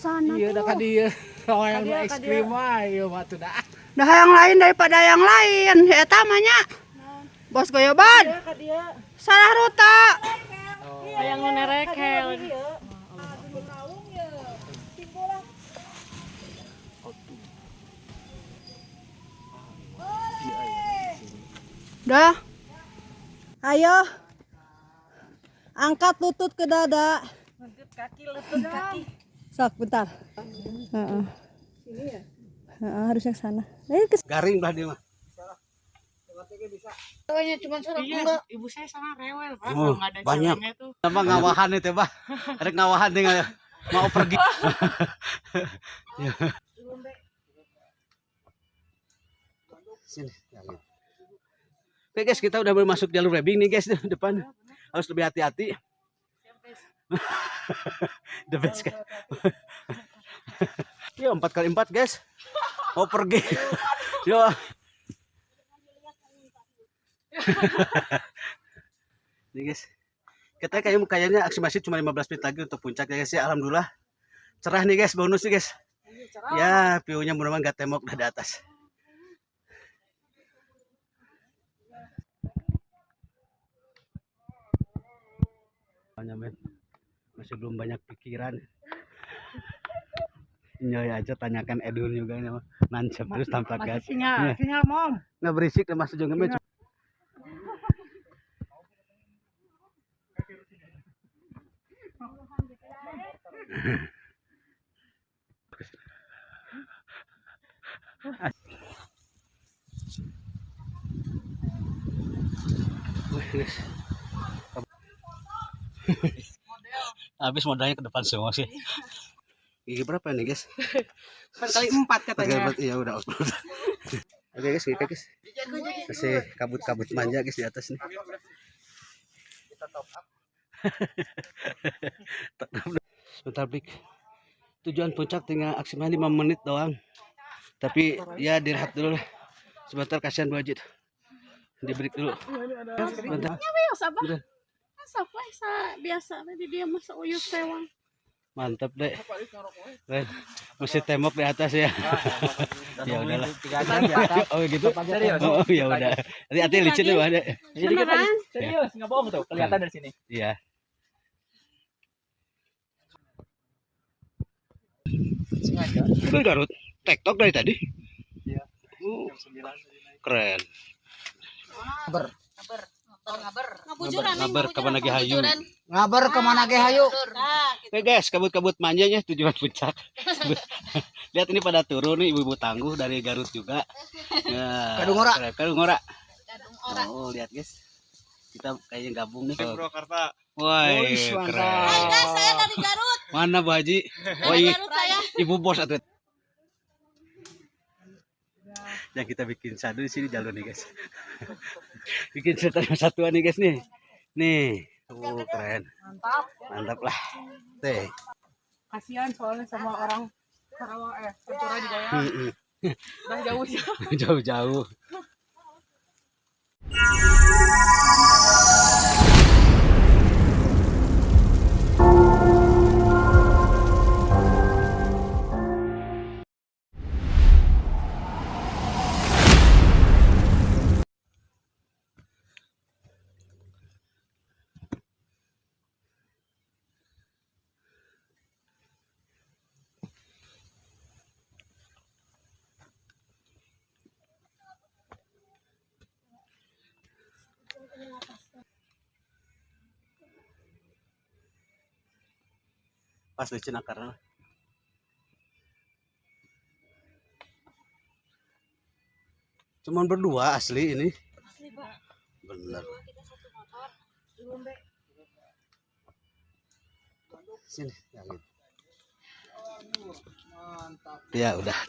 sana. Iya dah dia. Oh yang ekstrim mah ieu mah teu dah. Dah yang lain daripada yang lain. Eta mah nya. Bos goyoban. Salah ruta. Yang nu nerekel. Dah. Ayo. Angkat lutut ke dada. Lutut kaki. Sok bentar. Heeh. Sini ya? Heeh, harusnya ke sana. Garing belah dia mah. Pokoknya cuma surat enggak. Ibu saya sangat rewel, Pak. Oh, Enggak ada banyak. ceweknya tuh. Apa ngawahan itu, Bah? Rek ngawahan tinggal mau pergi. Sini. Oke guys, kita udah masuk jalur webbing nih guys depan. Harus lebih hati-hati. The best kan. Yo 4x4 guys. Mau pergi. Yo. Nih guys. Kita kayaknya aksi masih cuma 15 menit lagi untuk puncak ya guys ya. Alhamdulillah. Cerah nih guys, bonus nih guys. Ya, view-nya mudah-mudahan gak temok udah di atas. Men. Masih belum banyak pikiran. Nyoy aja tanyakan Edun juga nih, nancep terus tampak gas. Sinyal mom. Nggak berisik lah masuk juga ngemet. Habis modalnya ke depan semua sih. Gigi berapa nih guys? 4x4 katanya. Iya udah. Oke guys, kita guys. Masih kabut-kabut manja guys di atas nih. Kita top up. Sebentar break. Tujuan puncak tinggal maksimal 5 menit doang. Tapi ya direhat dulu lah. Sebentar kasihan Bu Ajit. Di break dulu. Sebentar. Biasa tadi dia masa uyuh sewang. Mantap deh. Masih tembok di atas ya. Ya udahlah. Oh gitu. Oh ya udah. Hati-hati licin tuh ada. Serius, nggak bohong tuh, kelihatan dari sini. Iya. Sengaja. Itu Garut. TikTok dari tadi. Iya. Keren. Ngabar kapan lagi hayu. Ngabar kemana ge hayu? Oke guys, kabut-kabut manjanya tujuan puncak. Lihat ini pada turun nih ibu-ibu tangguh dari Garut juga. Ya, Kadungora. Oh, lihat guys. Kita kayaknya gabung nih. Purwakarta. Wah, keren. Hai guys, saya dari Garut. Mana Bu Haji? Oh, Garut saya. Ibu bos atuh. Yang kita bikin satu di sini jalur nih guys. Bikin satuan nih guys nih. Nih, keren. Mantap lah. Teh. Kasihan soalnya sama orang Karawang Pantura juga ya. Udah jauh. Jauh-jauh. Pas licin akarnya. Cuman berdua asli ini. Asli, Pak. Bener. Kita satu motor. Lumbe. Sini, ya gitu. Mantap. Ya udah.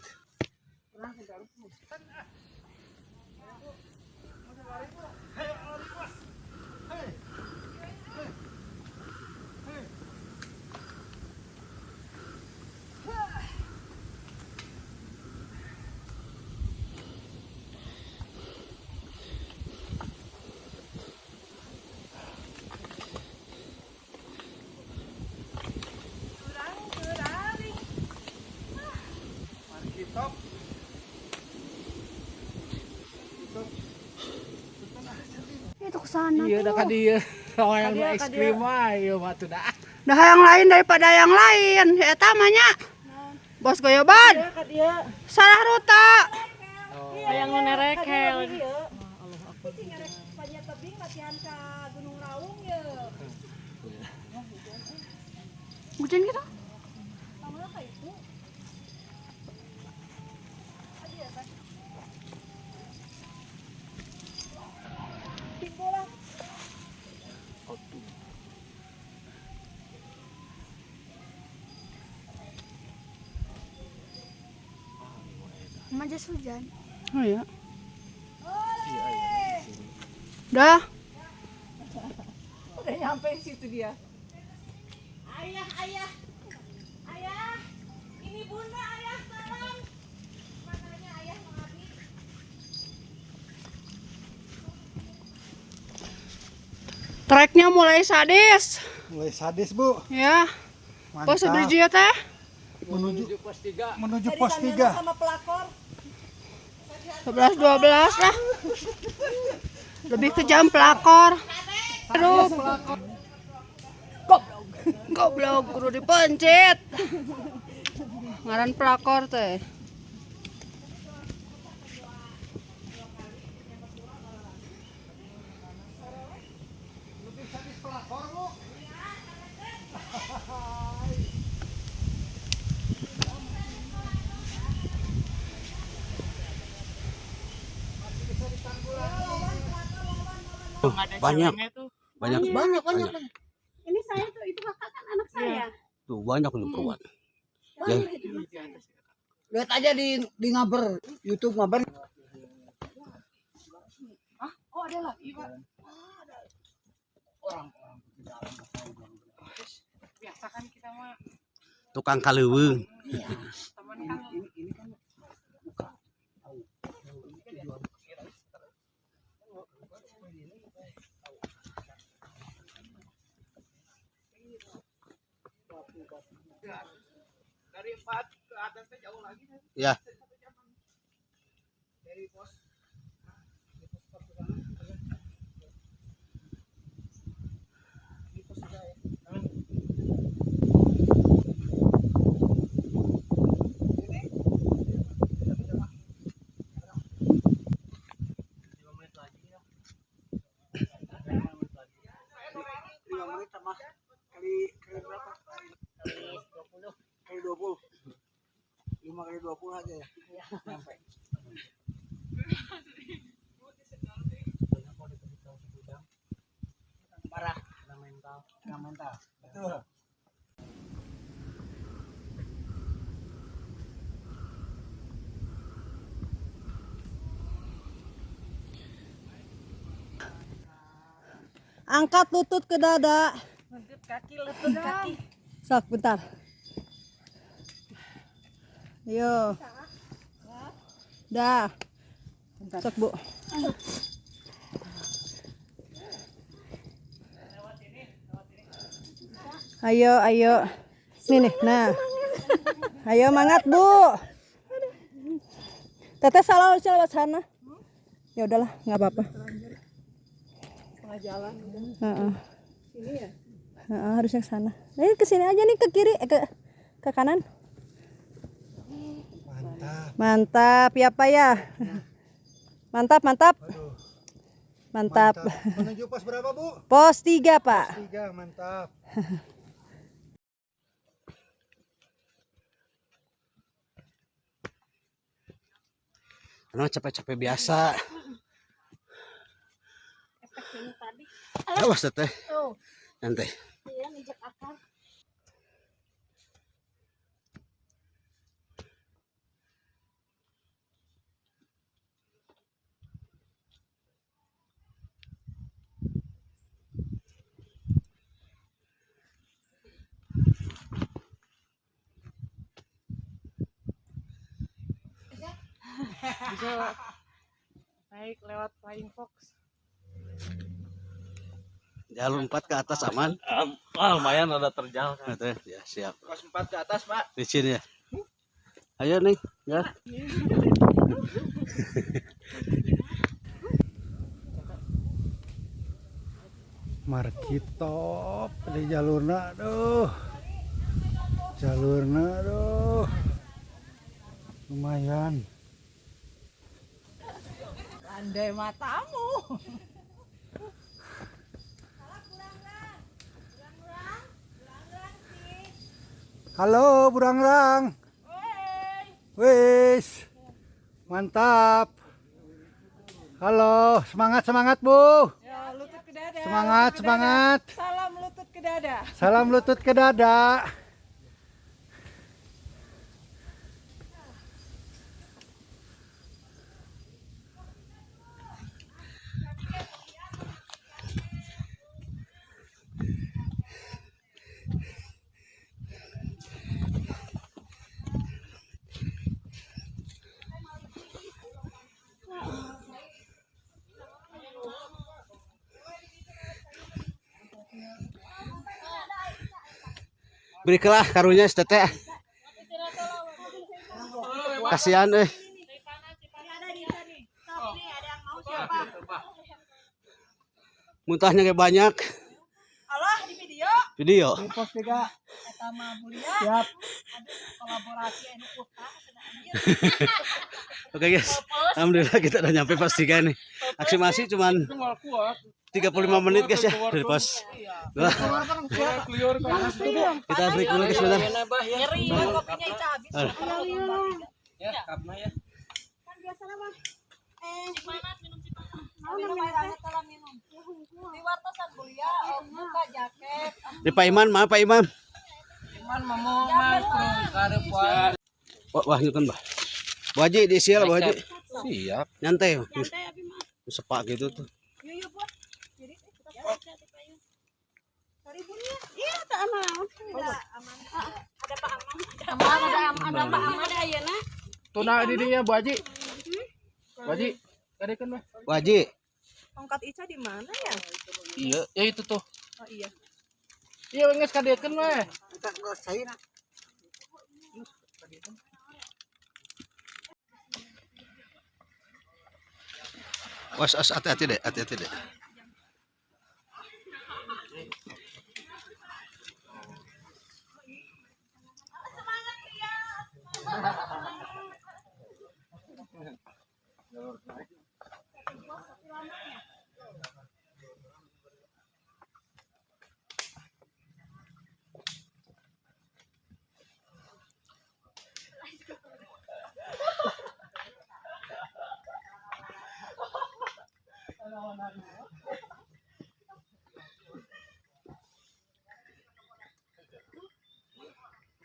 sana Iya, dah tuh. ka dieu. Oh, yang nu ekstrim mah ieu mah tuh dah. Dah yang lain daripada yang lain. Eta mah nya. Bos goyoban. Salah ruta. Yang nu nerekel. Hujan gitu. Majas hujan. Oh ya. Dah. Udah nyampe situ dia. Ayah, ini bunda ayah sekarang. Makanya ayah mengabdi. Treknya mulai sadis. Mulai sadis, Bu. Ya. Mantap. Pos berdiri teh. Menuju Pos 3. menuju pos 3. Sama pelakor. 11 12 lah. Lebih kejam pelakor. Aduh. Goblok, kudu dipencet. Ngaran pelakor teh. Banyak. Banyak. Ini saya tuh, itu kakak kan anak saya. Tuh banyak nih perempuan. Ya. Lihat aja di ngaber YouTube ngaber. Oh, ada lagi, Pak. Biasa kan kita mah Tukang kaleuweung. teman kan dari 4 ke atasnya jauh lagi. Ya. Kali 20. 5 kali 20 aja ya. Sampai. Parah, mental. Betul. Angkat lutut ke dada. Lutut kaki. Sok, bentar. Yo. Dah. Sok, Bu. Ayo. Nih, nah. Ayo mangat, Bu. Teteh salah lewat sana. Ya udahlah, nggak apa-apa. Tengah jalan. Sini ya? Harusnya ke sana. Ini ke sini aja nih, ke kiri, ke kanan. Mantap, ya Pak ya. Mantap. Mantap. Menuju pos berapa, Bu? Pos 3, Pak. 3, mantap. Anu capek-capek biasa. Awas teh. Nanti. Iya, nginjek akar. Bisa naik lewat Flying Fox. Jalur 4 ke atas aman. Lumayan ada terjal kan. Nah, teh, ya siap. Pos 4 ke atas, Pak. Di sini ya. Ayo nih, ya. Markitop di jalurna aduh. Jalurna aduh. Lumayan. Andai matamu. Halo Burangrang. Wis. Mantap. Halo, semangat Bu. Ya, lutut ke dada. Semangat, lutut ke semangat. dada. Salam lutut ke dada. Salam lutut ke dada. Berikanlah karunya teh. Kasihan muntahnya kayak banyak. Allah di video. Video. Pos 3. Eta mah mulia. Siap. Kolaborasi anu utah. Oke guys, alhamdulillah kita udah nyampe pos 3 nih. Aksi masih cuman 35 menit guys ya dari pos. Wah. Kita break dulu guys sebentar. Ngeri kopinya Ica habis. Ya, kapna ya. Kan biasanya mah cipanas minum cipanas. Minum air hangat kalau minum. Di wartosan mulia, buka jaket. Di Pak Iman, mana Pak Iman? Cuman mau mangkrung karepan. Wah, itu kan, Bah. Bu Haji di sial, Bu Haji. Siap. Nyantai. Santai abi mah. Sepak gitu tuh. Yuk yuk buat. Jadi kita baca di payung. Seribunya. Iya, tak aman. Ada aman. Ada Pak Aman. Ada Pak Aman ada ayeuna. Tuna di dinya Bu Haji. Bu Haji, kadekeun mah. Bu Haji. Tongkat Ica di mana ya? Iya, ya itu tuh. Oh iya. Iya, geus kadekeun mah. Kita ngerasain. Was hati-hati deh, hati-hati deh.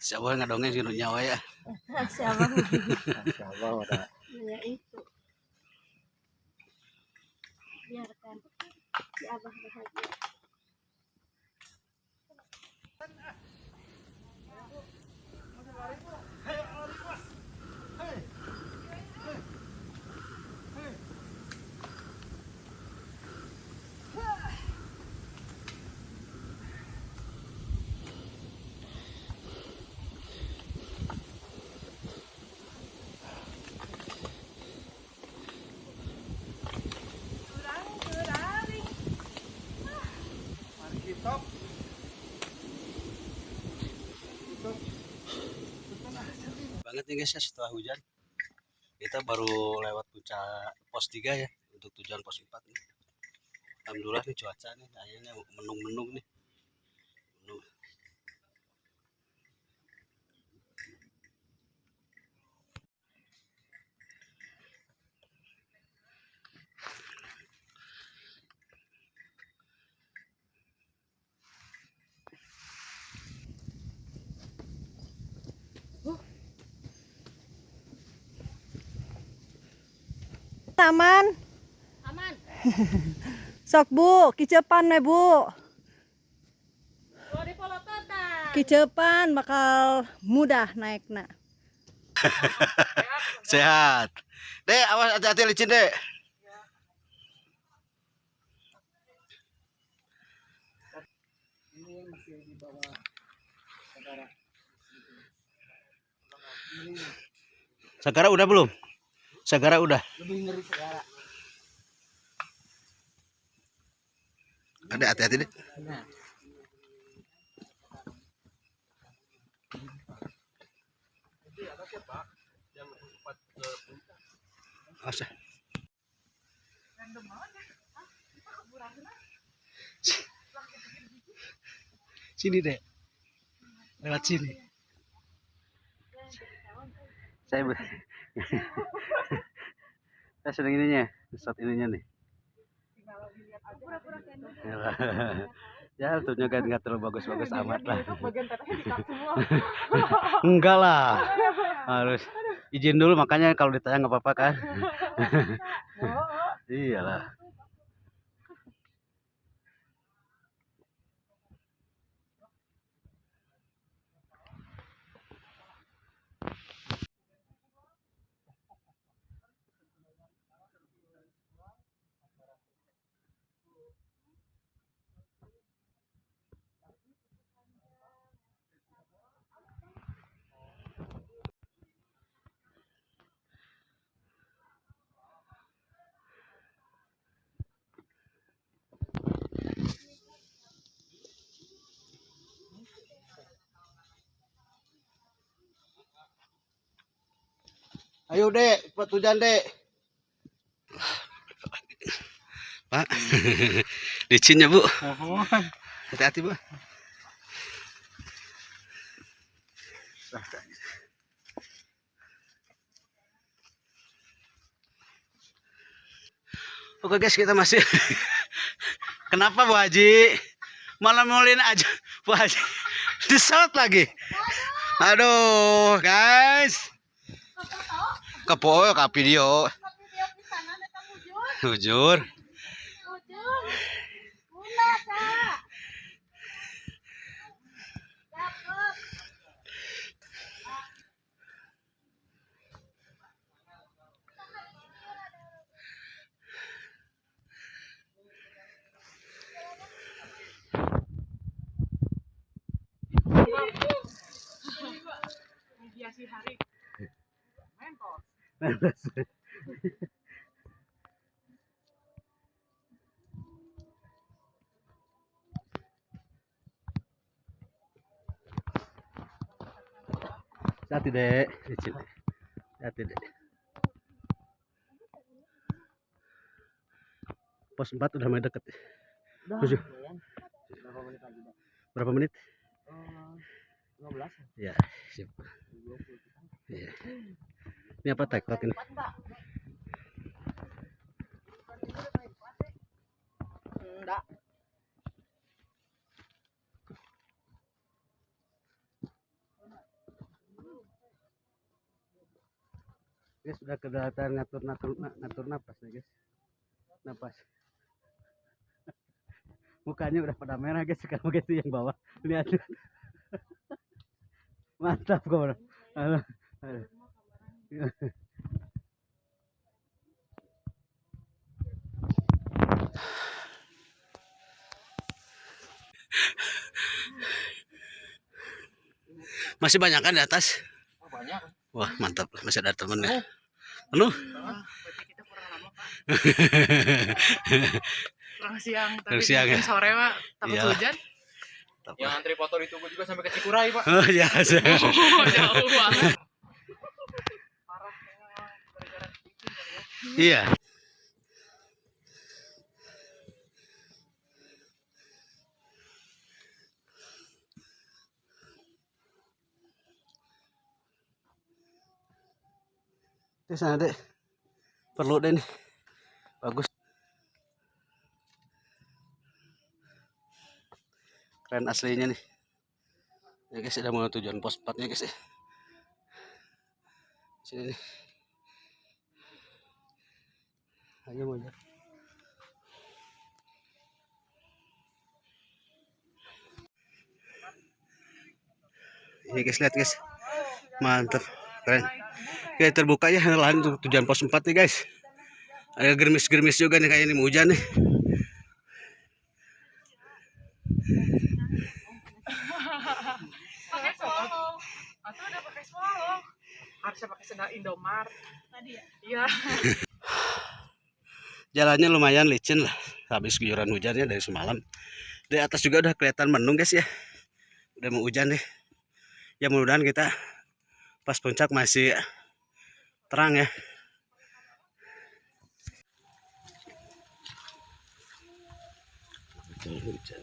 Siapa yang ngadongeng sih nyawa ya? Siapa? Insyaallah ada. Ya itu. Biarkan si Abah bahagia. Banget nih guys ya setelah hujan. Kita baru lewat puncak pos 3 ya untuk tujuan pos 4 nih. Alhamdulillah nih cuaca nih kayaknya mendung-mendung nih. Mendung. Aman. Aman. Sok Bu, kicepan we Bu. Oh di polototan. Kicepan bakal mudah naikna. Sehat. Dek, awas hati-hati licin, Dek. Sagara udah belum? Sagara udah. Lebih ngeri segala. Ada hati-hati deh. Asa. Sini deh. Lewat sini. Saya saya sedang ininya, shot ininya nih. Ya, tentunya kan nggak terlalu bagus-bagus amat lah. Enggak lah, harus izin dulu, makanya kalau ditanya nggak apa-apa kan. Iyalah. Ayo dek, cepat hujan dek. Pak, licinnya bu. Hati-hati bu. Oke guys, kita masih. Kenapa Bu Haji? Malah maulin aja Bu Haji. Disot lagi. Aduh guys. Kepo ka video. Jujur. Hati dek, hati dek. Pos 4 udah mulai deket. Tujuh. Berapa menit? 15. Ya, siap. Ya. Ini apa tektok ini? Enggak. Guys, sudah kedatangan ngatur napas nih guys. Napas. Mukanya udah pada merah guys, sekarang gitu yang bawah. Lihat. Mantap kok. Halo. Masih banyak kan di atas? Banyak. Wah, mantap. Masih ada temennya. Penuh? Kita kurang lama, Pak. Kurang siang, tapi Kurang siang, ya? sore, Pak. Takut Iyalah. hujan. Yang antri motor itu juga sampai ke Cikuray, Pak. Oh, ya. Oh, jauh banget. Parah memang gara-gara bikin kali ya. Iya. Di sana deh. Perlu deh nih. Bagus. Keren aslinya nih. Ya guys, udah mau tujuan pos 4-nya guys ya. Sini nih. Ayo aja. Ini guys, lihat guys. Mantap. Keren. Oke, terbuka ya lahan untuk tujuan pos 4 nih guys. Ada gerimis-gerimis juga nih, kayak ini mau hujan nih. Pakai swallow. Atau udah pakai swallow. Harusnya pakai sendal Indomaret. Tadi ya? Iya. Jalannya lumayan licin lah. habis guyuran hujannya dari semalam. Di atas juga udah kelihatan mendung guys ya. Udah mau hujan deh. Ya mudah-mudahan kita pas puncak masih terang ya. Hujan.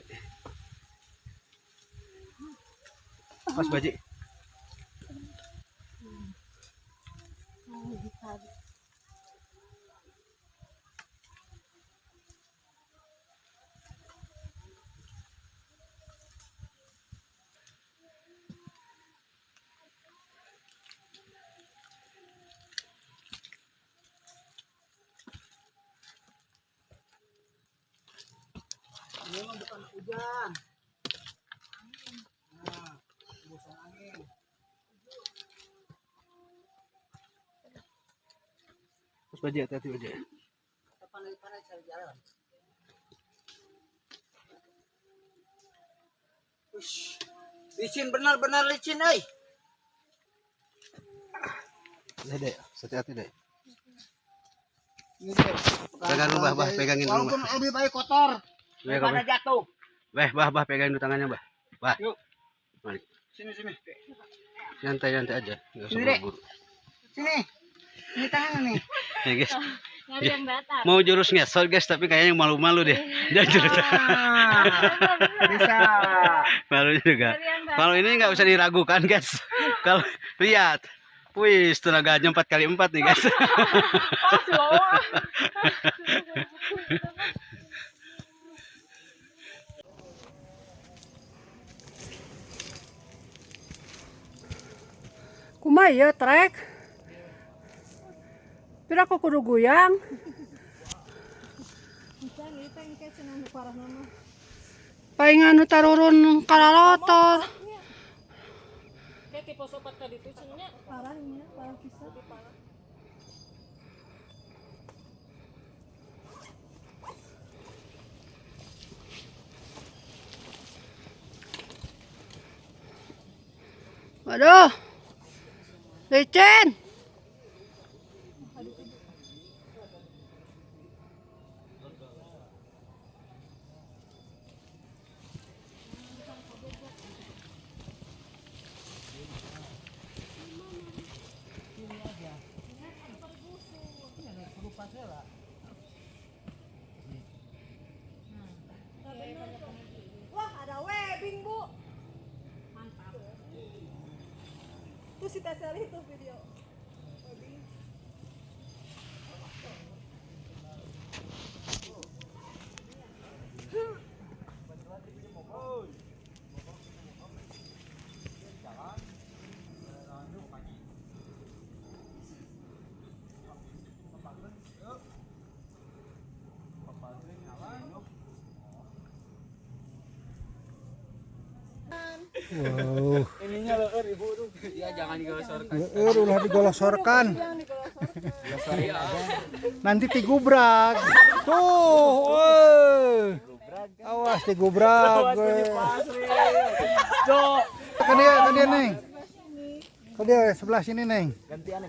Pas Baji. Ini mah bukan hujan. Nah, hembusan angin. Pas Baji, hati-hati Baji. Pandai-pandai cari jalan. Ush, licin benar-benar licin, euy. Deh, hati-hati deh. Ini deh. Pegang dulu, Bah, pegangin dulu. Walaupun lebih baik kotor daripada jatuh. Bah, pegangin dulu tangannya, Bah. Bah. Yuk. Mari. Sini. Nyantai aja, enggak usah Sini, Dek. buru-buru. Sini. Ini tangan nih. Ya, guys. Nyari yang datar. Mau jurus ngesot guys, tapi kayaknya malu-malu deh. Jangan jurus. Bisa. Malu juga. Kalau ini nggak usah diragukan guys. Kalau lihat, wih, tenaganya 4x4 nih guys. Kumaha ieu trek? Pira ku kudu goyang? Paingan nu tarurun kalalotor. Kayak tipe sopat ka ditu cenanya. Parah pisan. Waduh. Licin. Wah, ada webbing, Bu. Mantap. Tuh si Teseli tuh video. Webbing. Wow. Ininya leueur Ibu tuh. Ya jangan digosor. Ulah digolosorkan. Nanti digubrak. Tuh, awas digubrak. Kan dia Neng. Kan dia sebelah sini Neng. Gantian.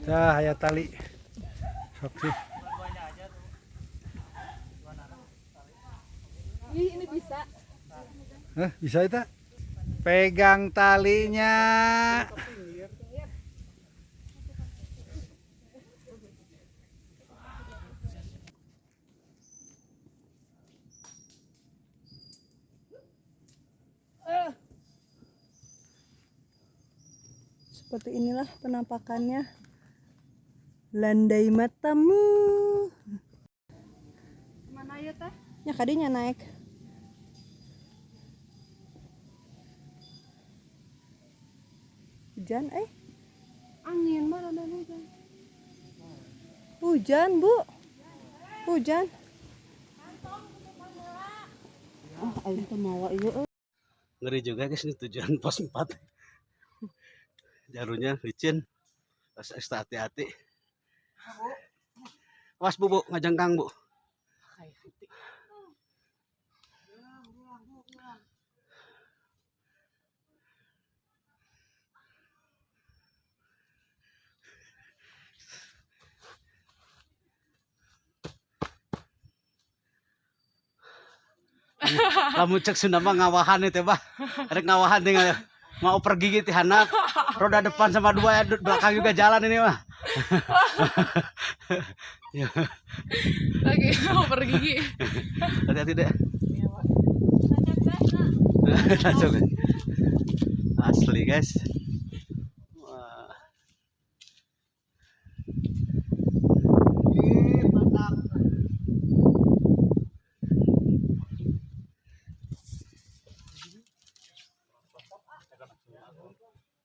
Dah, aya tali. Sok sih. Ini bisa. Bisa itu? Pegang talinya. Seperti inilah penampakannya. Landai matamu. Mana ieu teh? Ya kadinya naik. Hujan, Angin mah rada hujan. Hujan, Bu. Hujan. Ah, aing teh mawa ieu. Ngeri juga guys, ini tujuan pos 4. Jalurnya licin. Harus ekstra hati-hati. Awas Bu, ngajengkang Bu. Lamun cek Sunda mah ngawahan itu bah. Ada ngawahan tinggal mau pergi gitu handap. Roda depan sama dua belakang juga jalan ini mah. Lagi mau pergi. Hati-hati deh. Langsung. Asli guys. Wah.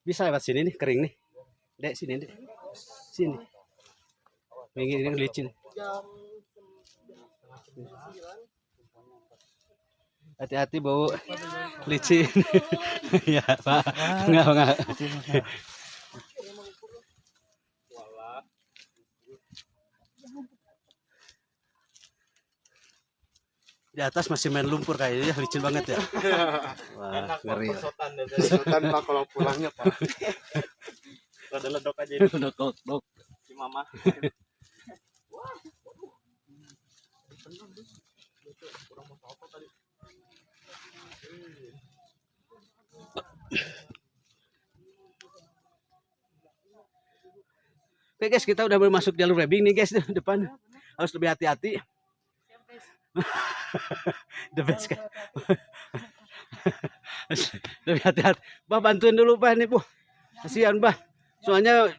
Bisa lewat sini nih, kering nih. Dek, sini dek. Sini. Ini licin. Hati-hati bau licin. Ya, Pak. Enggak. Di atas masih main lumpur kayaknya, licin banget ya. Wah, ngeri. Sultan Pak kalau pulangnya Pak. Rada ledok aja ini. Dok. Si Mama. Oke guys, kita udah masuk jalur webbing nih guys, depan. Harus lebih hati-hati. The best kan. Lebih hati-hati. Bah, bantuin dulu Bah nih, Bu. Kasihan Bah. Soalnya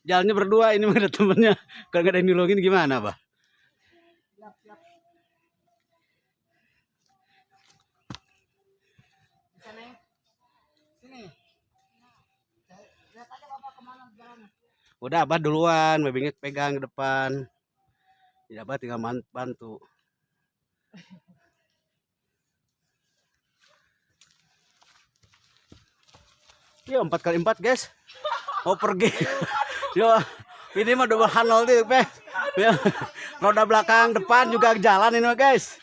jalannya berdua, ini mah ada temennya. Kalau nggak ada yang nolongin gimana, Bah? Udah Abah duluan, webbingnya pegang ke depan. Ya Abah tinggal bantu. Yo 4x4 guys. Mau pergi. Yo ini mah double handle nih, Pe. Yo, roda belakang depan juga jalan ini mah guys.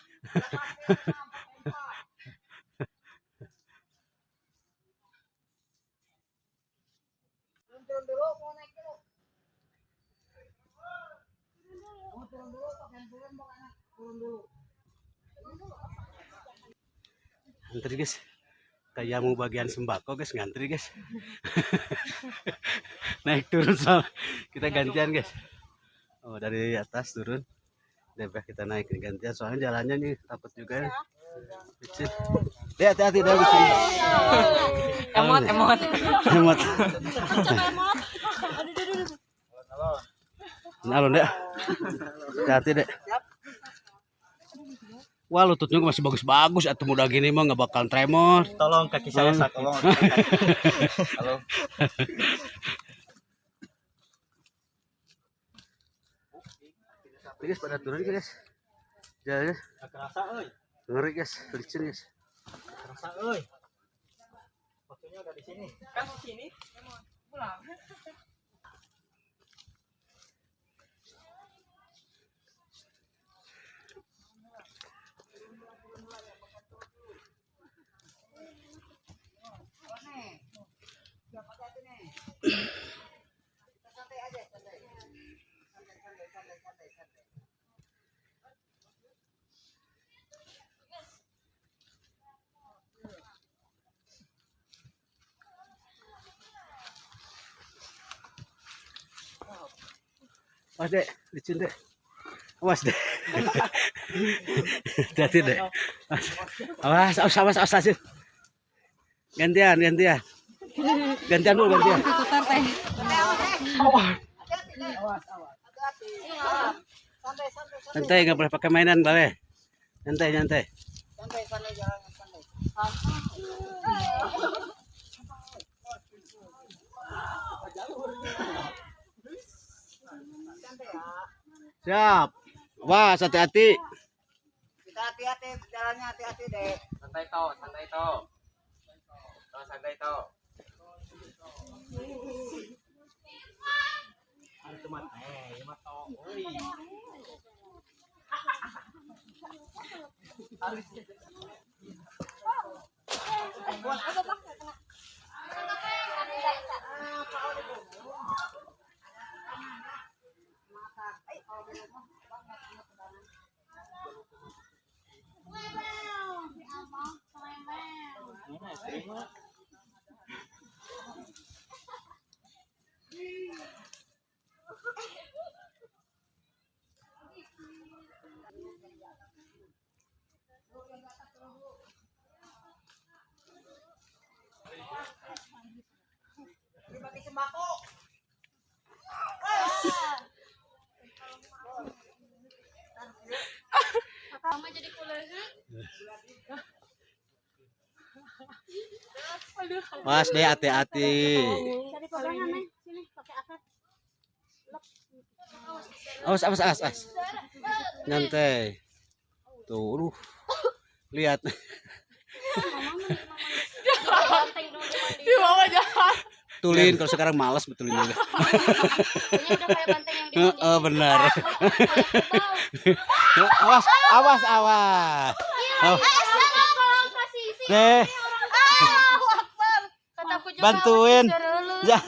Ngantri guys, kayak mau bagian sembako guys, ngantri guys. Naik turun soal kita gantian guys. Oh dari atas turun, deh kita naik gantian soalnya jalannya nih takut juga. Licin. Hati-hati dah licin. Emot. Emot. Alon deh. Hati-hati deh. Wah lututnya masih bagus-bagus atau muda gini mah nggak bakal tremor. Tolong kaki saya tolong. Halo. Guys pada turun guys. Jalannya Kerasa euy. ngeri guys, licin guys. Kerasa euy. Waktunya udah di sini. Kan di sini. Pulang. Awas deh, licin deh. Awas deh. Hati-hati deh. Awas aja. Gantian. Gantian dulu. Santai, nggak boleh pakai mainan, boleh. Santai. Santai jalan santai. Siap. Wah, hati-hati. Kita hati-hati jalannya, hati-hati deh. Santai toh. Santai toh. Mama jadi kuliah. Mas deh hati-hati. Cari pegangan nih, sini pakai akar. Awas. Nyantai. Tuh, lihat. Banteng dulu mandi. Tulin kalau sekarang malas betulin juga. Ini udah kayak banteng yang dimandi. Benar. Awas. Deh, Kataku juga bantuin. awas, disuruh lu. Ya.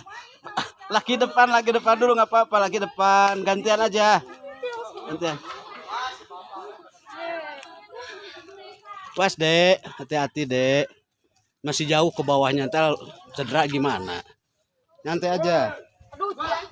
Laki depan dulu nggak apa-apa, laki depan. Gantian aja. Gantian. Was, Dek. Hati-hati, Dek. Masih jauh ke bawahnya, ntar cedera gimana? Nyantai aja. Aduh, jangan.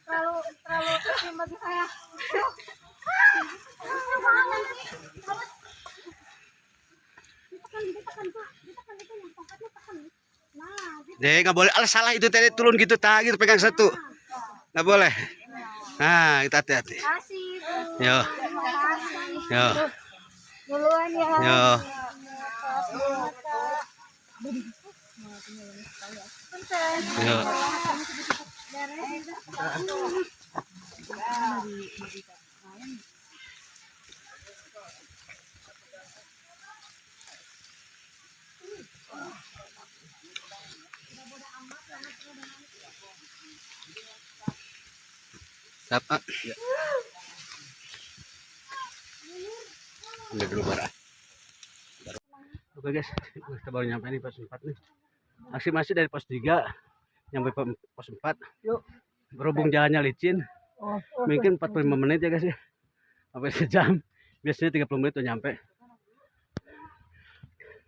Terlalu kecil bagi saya. Dek, nggak boleh. Alah, salah itu tadi turun gitu, gitu pegang satu. Nggak boleh. Nah, kita hati-hati. Kasih. Yo. Yo. Duluan ya. Yo. Yo. Dapat. Ya. Ambil dulu barang. Oke guys, kita baru nyampe nih pos 4 nih. Masih dari pos 3 nyampe pos 4. Yuk. Berhubung jalannya licin. Mungkin 45 menit ya guys ya. Sampai sejam. Biasanya 30 menit udah nyampe.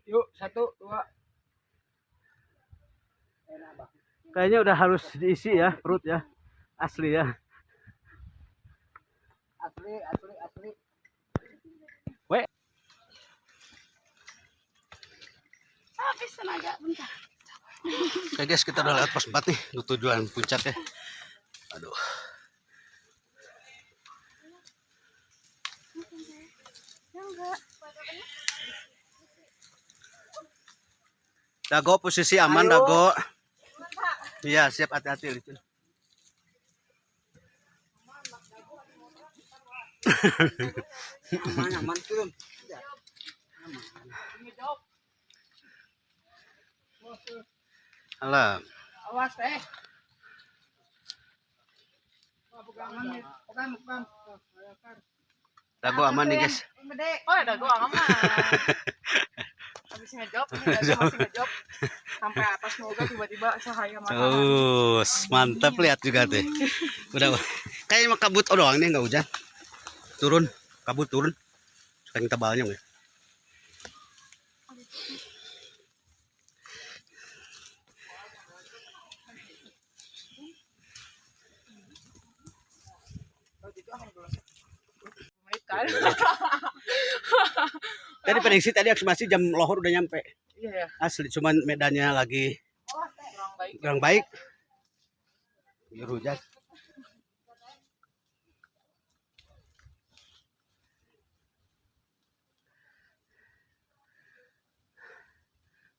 Yuk, 1, 2. Kayaknya udah harus diisi ya perut ya. Asli ya. Asli. Weh. Habis tenaga bentar. Oke guys, kita udah lewat pos 4 nih, tujuan puncak ya. Aduh. Dago posisi aman. Ayo. Dago. Iya, siap, hati-hati licin. Aman turun. Alam. Awas pegang. Dago aman nih guys. Oh, ada gua aman. Habis ngejob, ini masih ngejob. Sampai atas moga tiba-tiba cahaya matahari. Mantap, lihat juga deh. Udah. Kayaknya kabut doang nih, nggak hujan. Kabut turun. Saking tebalnya ya. Tadi prediksi tadi masih jam lohor udah nyampe. Iya. Asli, cuman medannya lagi kurang baik. Biar hujan.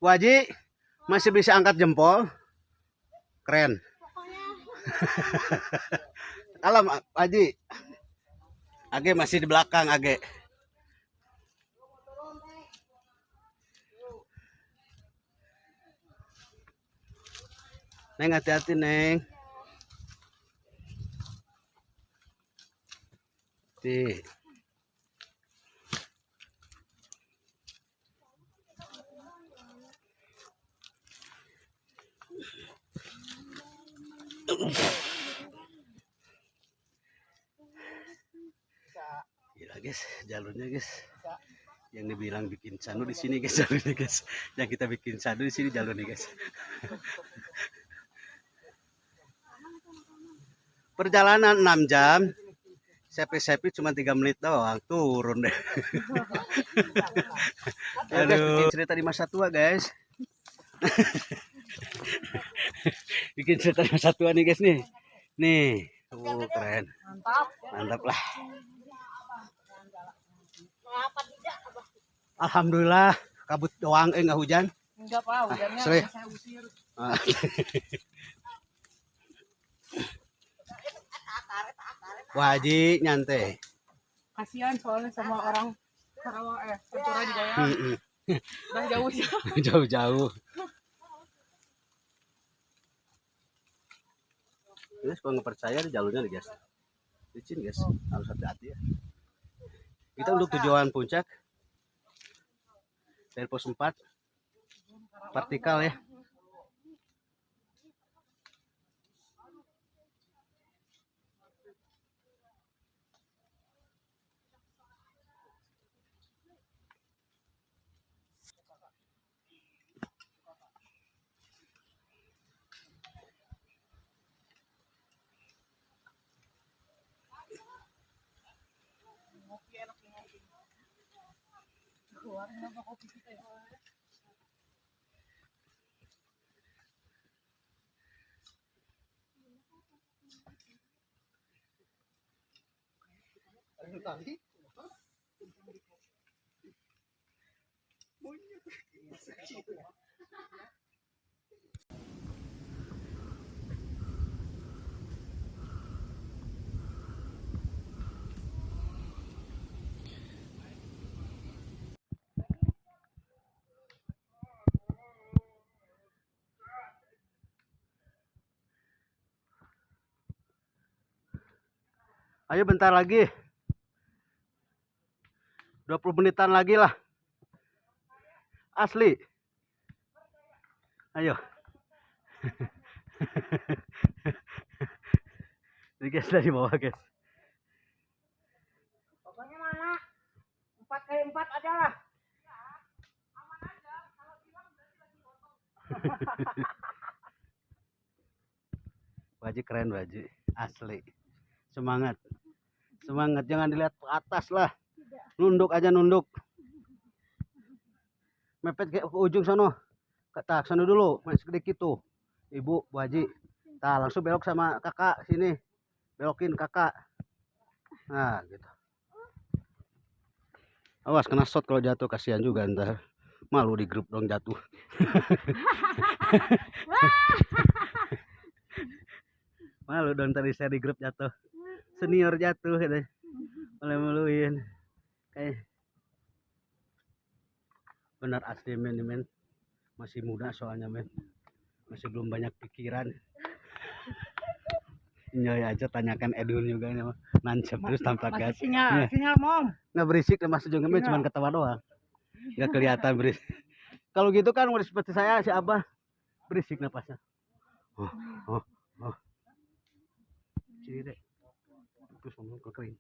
Waji masih bisa angkat jempol. Keren. Alam Waji. Age masih di belakang, Age. Neng, hati-hati, Neng. Ti. Gila guys, jalurnya guys. Yang dibilang bikin sandu di sini guys, jalurnya guys. Yang kita bikin sandu di sini jalurnya guys. Perjalanan 6 jam. Sepi-sepi cuma 3 menit doang, turun deh. Aduh, cerita di masa tua guys. Bikin cerita di masa tua nih guys nih. Nih, keren. Mantap lah. Alhamdulillah, kabut doang, enggak hujan. Enggak apa, hujannya Sorry. saya usir. Wah, Haji nyantai. Kasihan soalnya sama orang Sarawak Pantura juga ya. Udah jauh ya. Jauh-jauh. Guys, kalau nggak percaya di jalurnya nih guys. Licin guys, harus hati-hati ya. Kita untuk tujuan puncak dari pos 4 vertikal ya. Ayo bentar lagi. 20 menitan lagi lah. Asli. Ayo. Ini guys dari bawah guys. Pokoknya mana? 4x4 aja lah. Wajib keren wajib. Asli. Semangat. Semangat, jangan dilihat ke atas lah. Nunduk aja nunduk. Mepet ke ujung sono. Tak sono dulu, masih sedikit tuh. Ibu, Bu Haji. Nah, langsung belok sama kakak sini. Belokin kakak. Nah, gitu. Awas kena shot kalau jatuh, kasihan juga ntar. Malu di grup dong jatuh. Malu dong tadi saya di grup jatuh. Senior jatuh gitu. Malu-maluin. Kayak benar asli men. Masih muda soalnya men. Masih belum banyak pikiran. Nyoy aja tanyakan Edun juga nih, nancep terus tampak gas. Sinyal mom. Nggak berisik mas juga men, cuma ketawa doang. Nggak kelihatan berisik. Kalau gitu kan udah seperti saya si Abah berisik napasnya. Oh. Sini deh. Terus ngomong ke kering.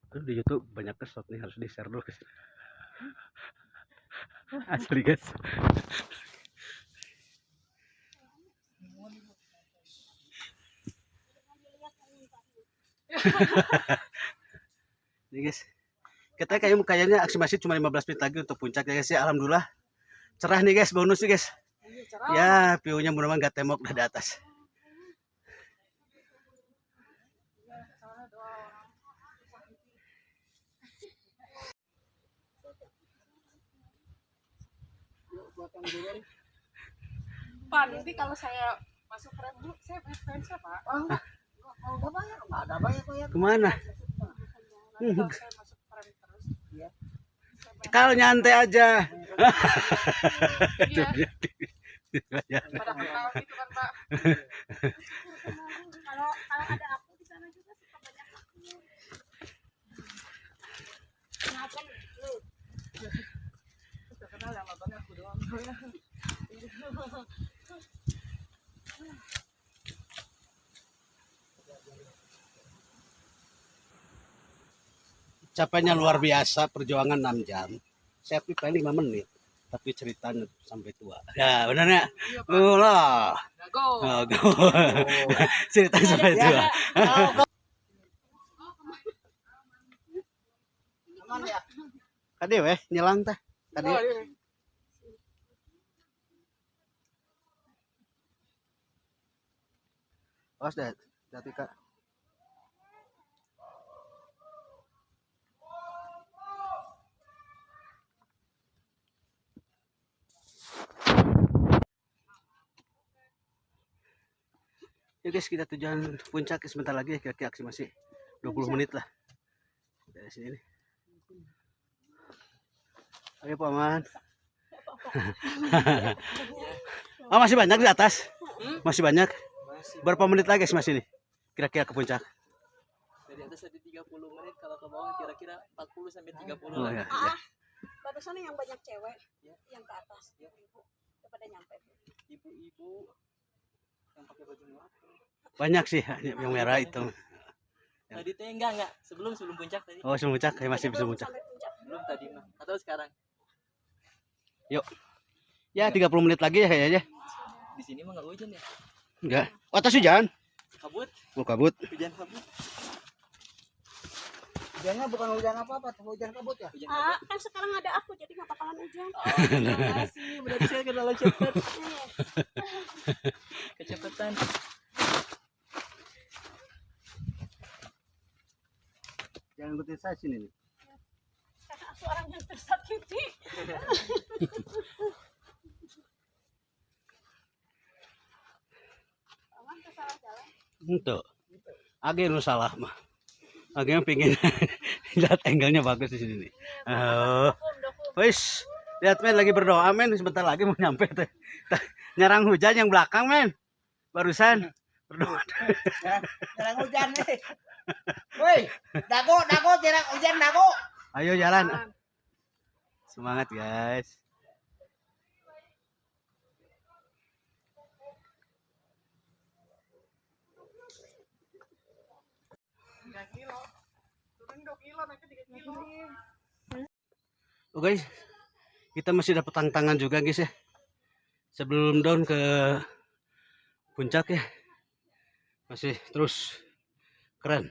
Terus di YouTube banyak shot nih, harus di share dulu guys. Asli guys. Ini guys, kita kayaknya aksi masih cuma 15 menit lagi untuk puncaknya guys ya. Alhamdulillah cerah nih guys, bonus nih guys. Ya view-nya mudah-mudahan gak temok udah di atas. Pak, nanti kalau saya masuk Red Bull, saya fans Pak. Kemana? Kalau nyantai aja. Kalau ada aku di sana juga suka banyak aku. Kenapa lu? Capeknya luar biasa, perjuangan 6 jam. Saya paling 5 menit, tapi ceritanya sampai tua. Ya, benar ya? Oh lah. Oh, cerita sampai tua. Kade weh nyelang teh. Kade. Awas deh, hati Kak. Ya guys, kita tujuan puncak sebentar lagi, kira-kira aksi masih 20 menit lah dari sini nih. Ayo paman. Oh, masih banyak di atas? Masih banyak? Berapa menit lagi sih masih nih? Kira-kira ke puncak? Dari atas ada 30 menit, kalau ke bawah kira-kira 40 sampai 30 Oh, lah. ya, ya. Barusan yang banyak cewek yang ke atas, ibu-ibu kepada nyampe. Ibu-ibu yang pakai baju merah. Banyak sih yang merah itu. Tadi teh enggak sebelum puncak tadi. Oh, sebelum puncak, ya masih bisa puncak. Belum tadi mah. Atau sekarang? Yuk. Ya 30 menit lagi ya kayaknya. Di sini mah enggak hujan ya? Enggak. Oh, atas hujan. Kabut, Oh, kabut. hujan kabut. Hujannya bukan hujan apa-apa, hujan kabut ya. Hujan Ah, kan sekarang ada aku jadi nggak bakalan hujan. Terima kasih, berarti saya kenal cepet. Kecepatan. Jangan ikutin saya sini nih. Karena aku orang yang tersakiti. Aman tuh salah jalan. Untuk. Age lu salah mah. Age yang pingin lihat angle-nya bagus di sini nih. Oh. Wis, lihat men lagi berdoa men, sebentar lagi mau nyampe teh. Nyerang hujan yang belakang men. Barusan berdoa. Jarang hujan nih. Woi, dago, jarang hujan dago. Ayo jalan. Semangat guys. Oh guys, kita masih dapat tantangan juga guys ya. Sebelum down ke puncak ya, masih terus keren.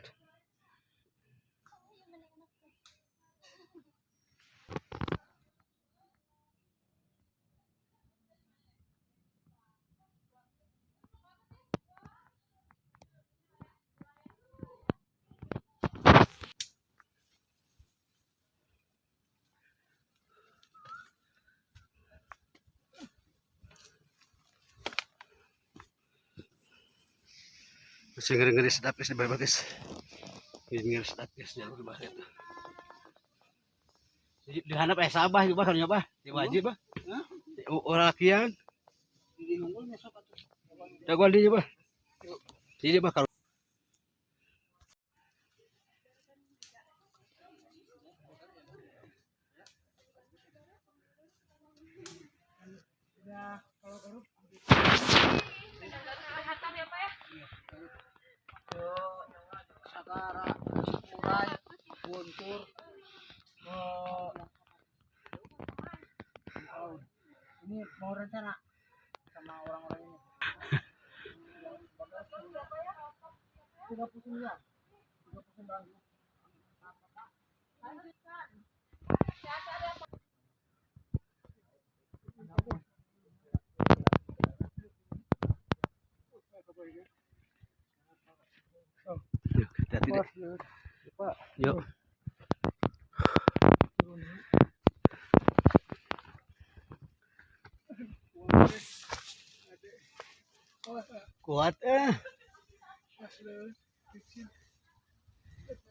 Masih ngeri-ngeri sedap guys di bawah guys. Ngeri-ngeri sedap guys jalur bawah itu. Di handap sabah juga kan nyoba. Di wajib bah. Orang lakian. Jagoan dia bah. Jadi bah kalau Sagara, Murai, Guntur, ini mau rencana sama orang-orang ini. 39. hati-hati deh. Yuk. Kuat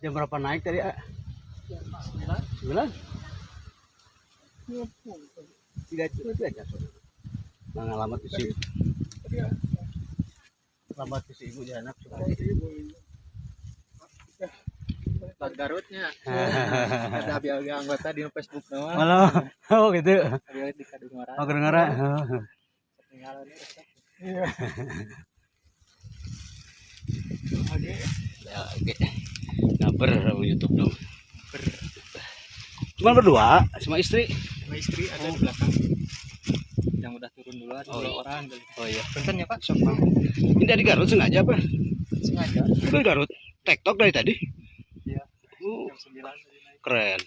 Jam berapa naik tadi? Ah? 9. Tidak jatuh. Nah, alamat isi. Alamat isi ibu di anak coba. Plat Garutnya. Ada biar anggota di Facebook nama. Halo. Oh gitu. Biar di Kadungora. Oh kedengaran. Tinggalan Ya, oke. Ngaber sama YouTube dong. Cuma berdua sama istri. sama istri ada di belakang. Yang udah turun duluan, Oh, 2 iya. orang. Oh iya. Punten ya Pak, sok Bang. Ini dari Garut sengaja apa? Sengaja. Itu dari Garut. TikTok dari tadi. Iya. Oh, Jam 9 tadi naik. keren.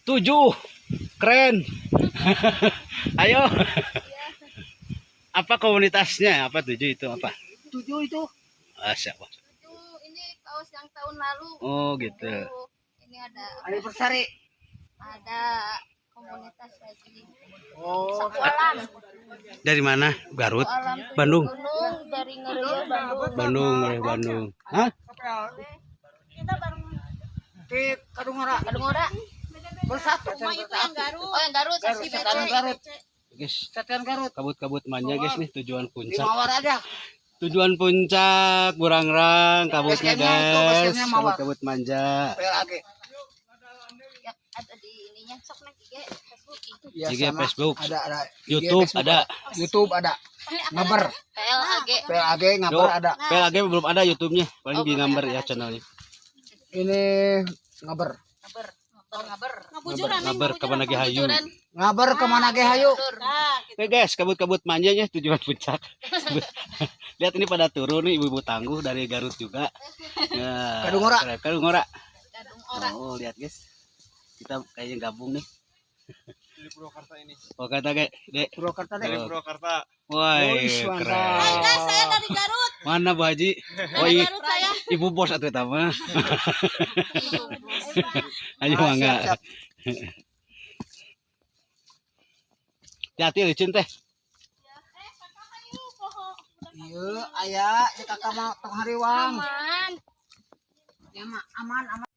Tujuh, keren. Ayo. Apa komunitasnya? Apa tujuh itu apa? 7 itu. Ah, siapa? Ini kaos yang tahun lalu. Oh gitu. Ini ada Anniversary. ada komunitas lagi. Oh, Sakualam. Dari mana? Garut, Alam Bandung, Gunung dari Ngeria Bandung. Bandung, dari Bandung. Hah? Kita bareng di Kadungora. Kadungora. Bersatu. Rumah itu yang Garut. Oh, yang Garut. Garut, Sasi Satan BC. Garut. Guys, Satan Garut. kabut-kabut manja guys nih tujuan Di puncak. Mawar aja. Tujuan puncak, Burangrang, kabutnya Basecampnya itu, guys. basecampnya Mawar. Kabut manja. PLAG. Yang ada di ininya sok nanti ge Facebook itu. Ya, IG sama. Facebook. Ada. YouTube IG, Facebook ada. YouTube ada. Ngaber. PLAG. PLAG ngaber Yo, ada. PLAG belum ada YouTube-nya. Paling di gambar ya channelnya. Ini ngaber. Ngaber. Ngaber. Ngabar kapan lagi hayu. Ngaber kemana ge hayu? Oke guys, kabut-kabut manjanya tujuan puncak. Lihat ini pada turun nih ibu-ibu tangguh dari Garut juga. Nah, Kadungora. Kadungora. Kadungora. Oh, lihat guys. Kita kayaknya gabung nih. Di Purwakarta ini. Oh, kata Dek. Purwakarta deh. Oh. Purwakarta. Wah, Wih, keren. mantap. Guys, saya dari Garut. Mana Bu Haji? Oh, Dari iya. Garut saya. Ibu bos atau tama. Ayo Ah, mangga. siap, siap. Hati licin teh. Iya, aya di kakak mah tong hariwang. Aman. Ya mah aman aman.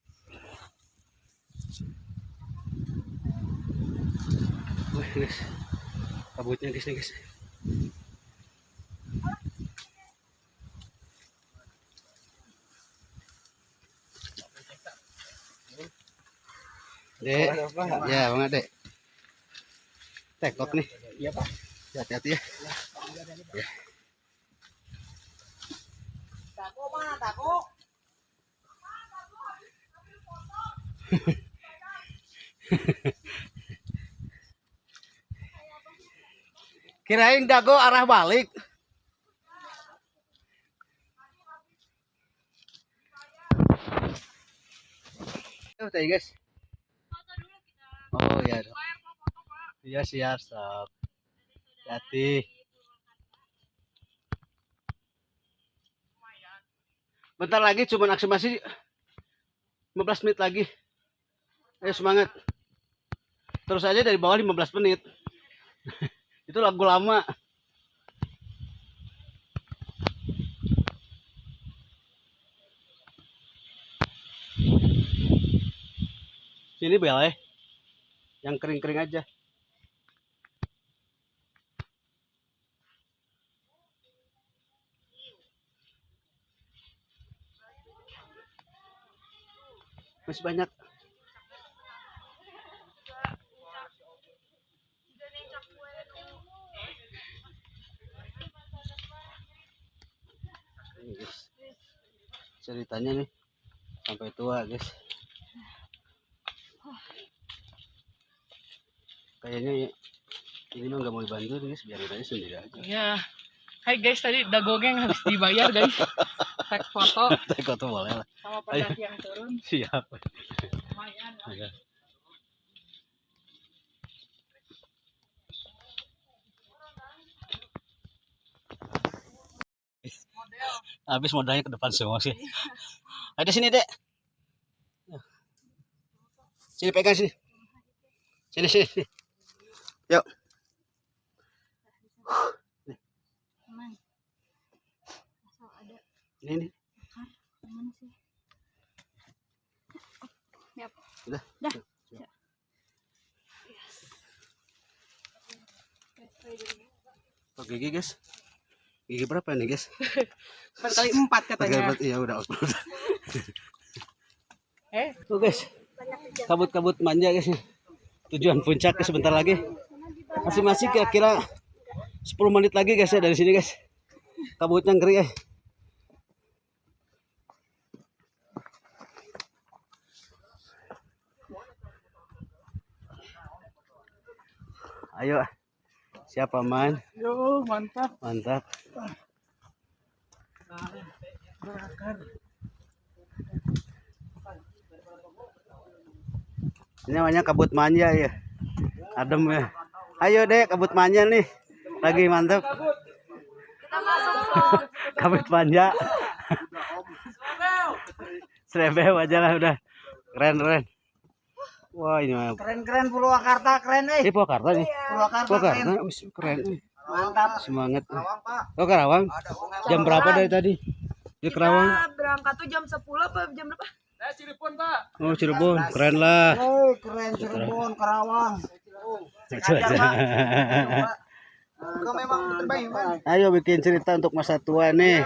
Wih, guys. Kabutnya guys nih guys. Dek, ya banget dek. TikTok nih. Iya Pak. Hati-hati ya. Ya. Tako mana tako? Kirain dago arah balik. Tuh tadi guys. Oh iya. Iya siap stop. Hati. Bentar lagi cuman aksi masih 15 menit lagi. Ayo semangat. Terus aja dari bawah 15 menit. Itu lagu lama. Sini beleh. Yang kering-kering aja. Masih banyak. Ini guys. Ceritanya nih sampai tua guys. Kayaknya ini mah nggak mau dibantu guys, biarin aja sendiri aja. Ya. Hai guys, tadi dagogeng habis dibayar guys. Tag foto Teko tuh boleh lah. sama pendaki yang turun. Siap. Lumayan. Ayo. Habis modalnya ke depan semua sih. Ada sini, Dek. Sini pegang sini. Sini. Yuk. Ini. Udah. Oke, gigi guys. Gigi berapa nih guys? Kali 4 katanya. Iya udah. Tuh guys. Kabut-kabut manja guys. Tujuan puncak sebentar lagi. Masih kira-kira 10 menit lagi guys ya dari sini guys. Kabutnya ngeri guys. Ayo. Siapa man? Yo, mantap. Mantap. Ini namanya kabut manja ya. Adem ya. Ayo deh kabut manja nih. Lagi mantap. Kabut manja. Srebel aja lah udah. Keren. Wah ini mah. Keren Purwakarta keren Ini Purwakarta nih. Purwakarta Keren. mantap. Semangat. Karawang, Pak. Oh Karawang. Jam berapa dari tadi? Di Karawang. Berangkat tuh jam 10 apa jam berapa? Cirebon, Pak. Oh Cirebon, keren lah. Keren Cirebon, Karawang. Kau memang terbaik, Pak. Ayo bikin cerita untuk masa tua nih.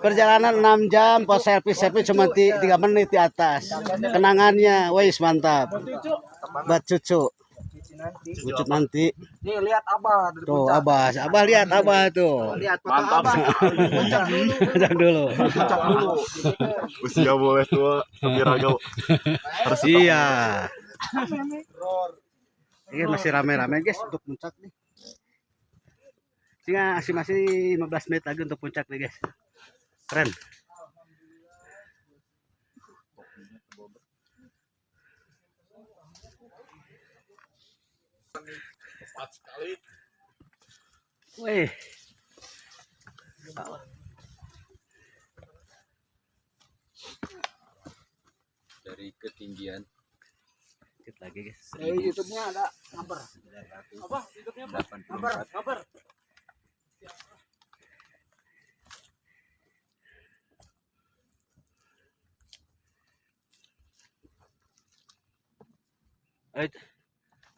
Perjalanan 6 jam, pas selfie cuma 3 menit di atas. Kenangannya, wais mantap. Buat cucu. Cucut nanti. Nih lihat Abah dari Tuh Abah lihat Abah tuh. Lihat foto Abah. Puncak dulu. Usia boleh tua, tapi raga harus Iya. Ini masih rame-rame guys untuk puncak nih. Sehingga masih 15 menit lagi untuk puncak nih guys. Keren. cepat sekali. Wih. Dari ketinggian Dikit lagi guys. YouTube-nya ada gambar. Apa? Hidupnya apa? 84 Kabar.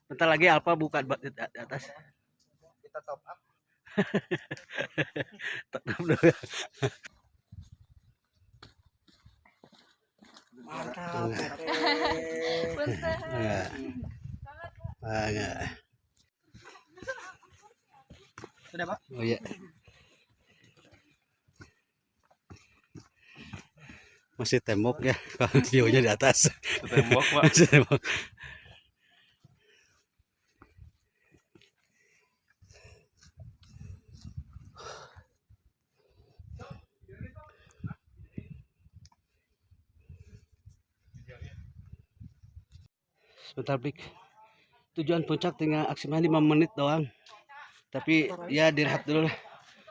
Bentar lagi Alfa buka di atas. Kita top up. Top dulu. Mantap. Enggak. Sudah, Pak? Oh iya. Masih tembok ya, kalau view-nya di atas. Tembok, Pak. Masih tembok. Sebentar Blik. Tujuan puncak tinggal maksimal 5 menit doang. Tapi ya direhat dulu lah.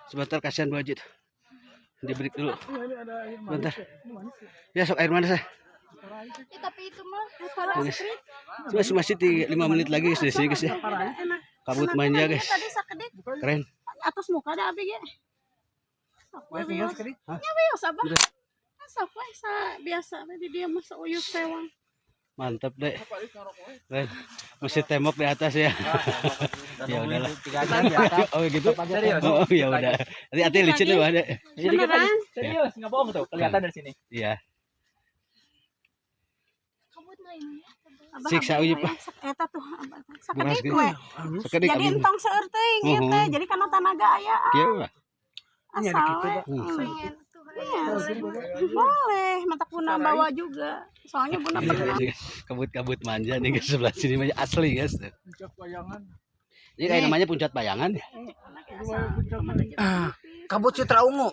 Sebentar kasihan Bu Haji. Di break dulu. Bentar. Ya sok air manis ya. Tapi itu mah Masih 5 menit lagi guys di sini guys ya. Kabut manja guys. tadi sakedik Keren. atas muka ada abi ge. Wifi-nya sekali. Ya biasa bah. Asa biasa tadi dia masa uyuh sewang. Mantap deh. Keren. Masih tembok di atas ya. Ya udahlah. Oh gitu. Oh ya udah. Hati-hati licin tuh ada. Beneran? serius nggak bohong tuh kelihatan dari sini. Iya. Kabut lain ya. Siksa uyup lah. Eta tuh Gimana sakedik sih? we. Sekedik Jadi abis. entong seueur teuing ieu teh. Jadi kana tanaga aya. Iya lah. Asal we. Iya. Boleh, mata Bunda bawa juga. Soalnya Bunda pernah. Kabut-kabut manja nih guys sebelah sini mah asli guys. Puncak bayangan. Ini kayak namanya puncak bayangan ya. Kabut Citra Ungu.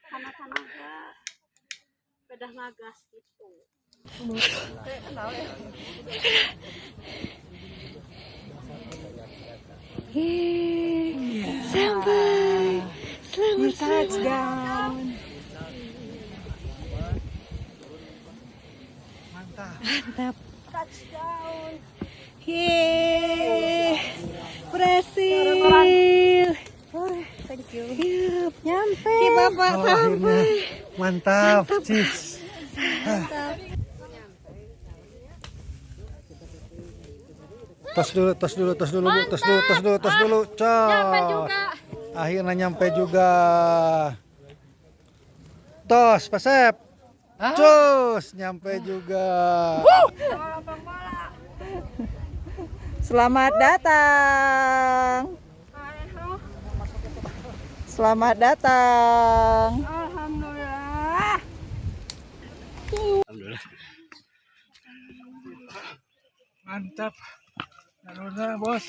Tanaga bedah nagas itu. Sampai Touchdown. Mantap. Touchdown. Yeay. Berhasil. Thank you. Yup, nyampe. Bapak sampai. Mantap, cis. Tos dulu. Cos. Akhirnya nyampe juga. Tos, Pasep. Cus, nyampe juga. Selamat datang. Selamat datang. Alhamdulillah. Alhamdulillah. Mantap. Alhamdulillah, Bos.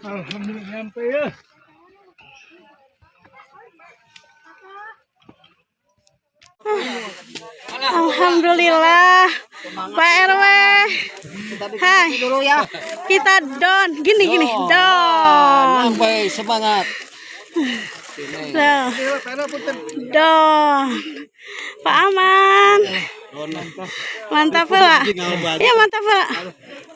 Alhamdulillah nyampe ya. Alhamdulillah. Pak RW. Hai. Kita don. Gini. Don. Sampai semangat. Don. Pak Aman. Mantap Pak. Ya mantap Pak.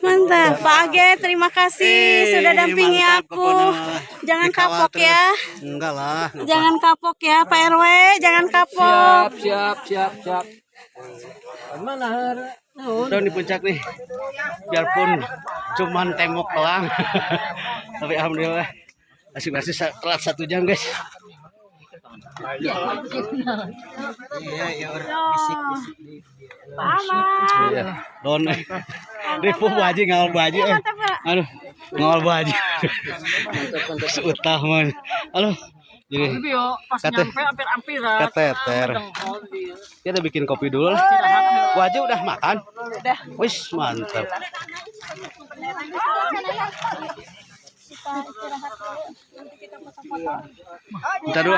Mantap. Pak Age, terima kasih sudah dampingi aku. Jangan kapok ya. Enggak lah. Jangan kapok ya Pak RW. Jangan kapok. Siap. Udah di puncak nih. Biarpun cuman tembok doang. Tapi alhamdulillah masih telat 1 jam, guys. Pak Aman. Don. Ribu baji ngawal baji. Aduh, ngawal baji. Utah man. Aduh. Jadi kateter. Kita bikin kopi dulu lah. Baji udah makan? Udah. Wis, mantap. Bentar dulu.